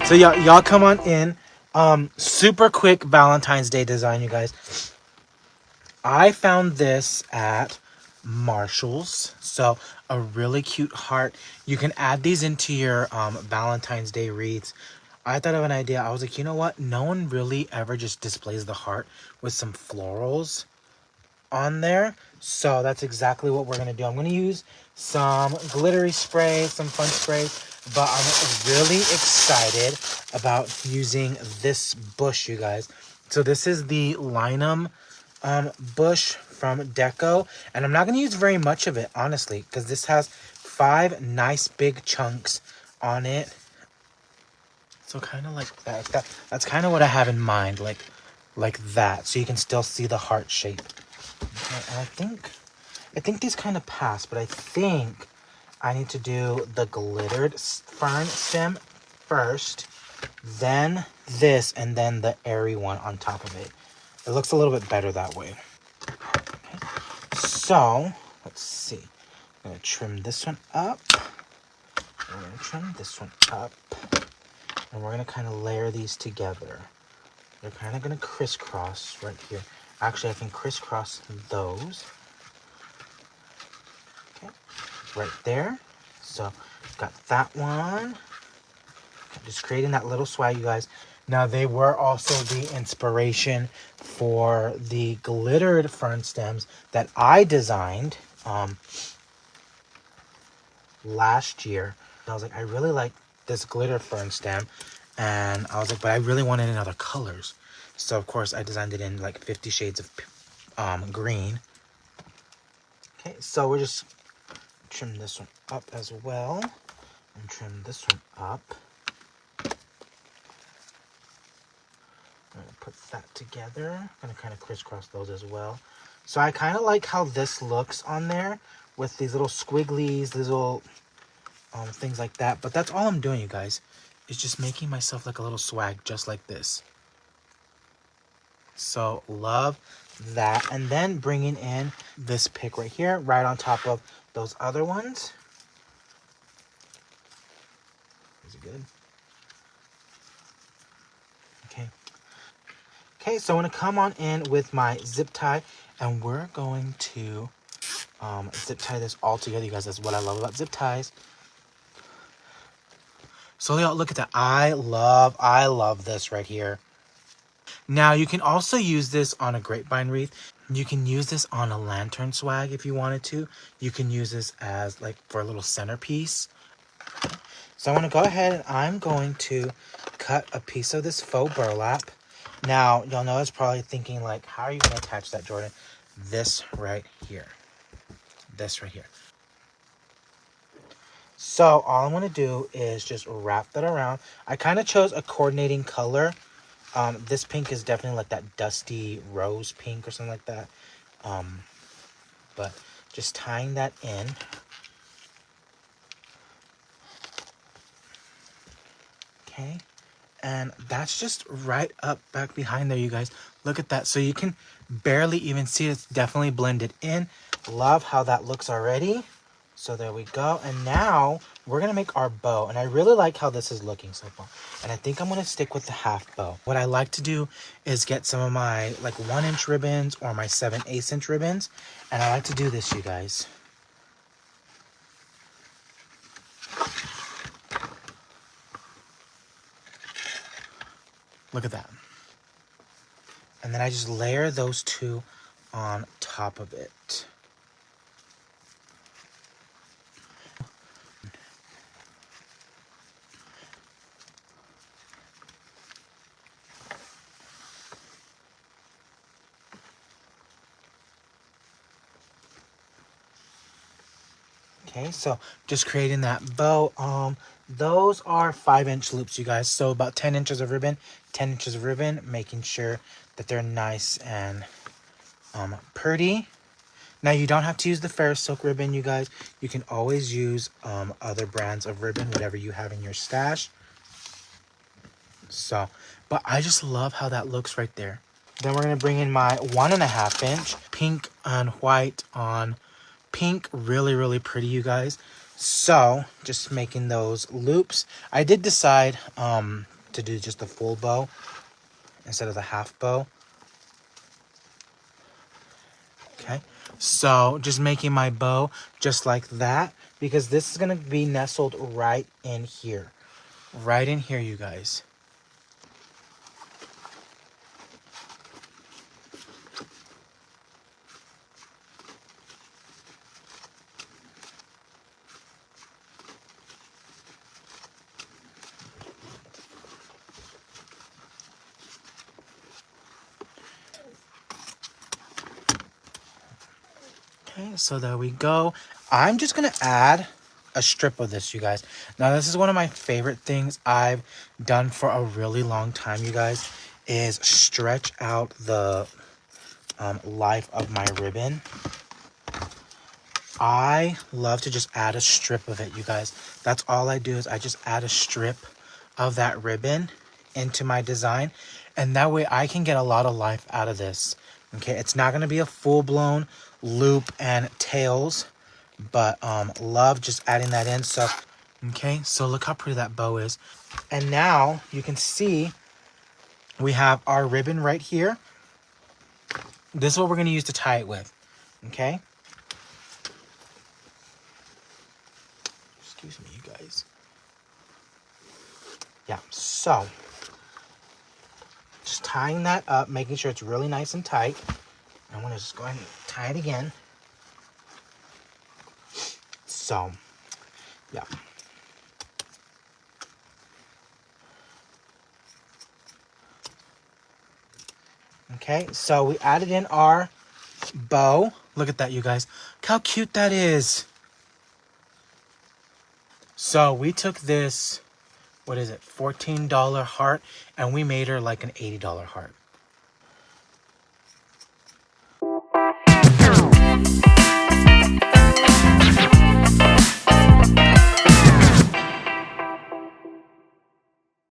So y'all come on in. Super quick Valentine's Day design, you guys. I found this at Marshall's. So a really cute heart. You can add these into your Valentine's Day wreaths. I thought of an idea. I was like, you know what? No one really ever just displays the heart with some florals on there. So that's exactly what we're going to do. I'm going to use some glittery spray, some fun spray. But I'm really excited about using this bush, you guys. So this is the linum bush from Deco, and I'm not going to use very much of it, honestly, because this has 5 nice big chunks on it. So kind of like that. That's kind of what I have in mind, like that, so you can still see the heart shape. Okay, and I think these kind of pass, but I think I need to do the glittered fern stem first, then this, and then the airy one on top of it. It looks a little bit better that way. Okay. So, let's see. I'm going to trim this one up. We're going to trim this one up. And we're going to kind of layer these together. They're kind of going to crisscross right here. Actually, I can crisscross those. Okay, right there. So, got that one. Just creating that little swag, you guys. Now, they were also the inspiration for the glittered fern stems that I designed last year. And I was like, I really like this glitter fern stem. And I was like, but I really wanted it in other colors. So, of course, I designed it in like 50 shades of green. Okay, so we're just trim this one up as well. And trim this one up. I'm going to put that together. I'm going to kind of crisscross those as well. So I kind of like how this looks on there with these little squigglies, these little things like that. But that's all I'm doing, you guys, is just making myself like a little swag just like this. So love that. And then bringing in this pick right here, right on top of those other ones. Is it good? Okay. Okay, so I'm going to come on in with my zip tie, and we're going to zip tie this all together, you guys. That's what I love about zip ties. So y'all, look at that. I love this right here. Now, you can also use this on a grapevine wreath. You can use this on a lantern swag if you wanted to. You can use this as like for a little centerpiece. So I'm going to go ahead and I'm going to cut a piece of this faux burlap. Now, y'all know it's probably thinking like, how are you going to attach that, Jordan? This right here. This right here. So all I'm going to do is just wrap that around. I kind of chose a coordinating color. This pink is definitely like that dusty rose pink or something like that. But just tying that in. Okay. And that's just right up back behind there, you guys. Look at that. So you can barely even see it. It's definitely blended in. Love how that looks already. So there we go. And now we're going to make our bow. And I really like how this is looking so far. And I think I'm going to stick with the half bow. What I like to do is get some of my like 1-inch ribbons or my 7/8" ribbons. And I like to do this, you guys. Look at that. And then I just layer those two on top of it. Okay, so just creating that bow. Those are 5-inch loops, you guys. So about 10 inches of ribbon, 10 inches of ribbon, making sure that they're nice and pretty. Now, you don't have to use the Ferris silk ribbon, you guys. You can always use other brands of ribbon, whatever you have in your stash. So, but I just love how that looks right there. Then we're going to bring in my 1.5-inch pink and white on pink. Really pretty, you guys. So just making those loops. I did decide to do just the full bow instead of the half bow. Okay, so just making my bow just like that, because this is going to be nestled right in here. Right in here, you guys. Okay, so there we go. I'm just going to add a strip of this, you guys. Now, this is one of my favorite things I've done for a really long time, you guys, is stretch out the life of my ribbon. I love to just add a strip of it, you guys. That's all I do, is I just add a strip of that ribbon into my design, and that way I can get a lot of life out of this. Okay, it's not going to be a full-blown loop and tails, but love just adding that in. So okay, so look how pretty that bow is. And now you can see we have our ribbon right here. This is what we're going to use to tie it with. Okay, excuse me, you guys. Yeah, so just tying that up, making sure it's really nice and tight. I'm going to just go ahead and tie it again. So, yeah. Okay, so we added in our bow. Look at that, you guys. Look how cute that is. So we took this, what is it, $14 heart, and we made her like an $80 heart.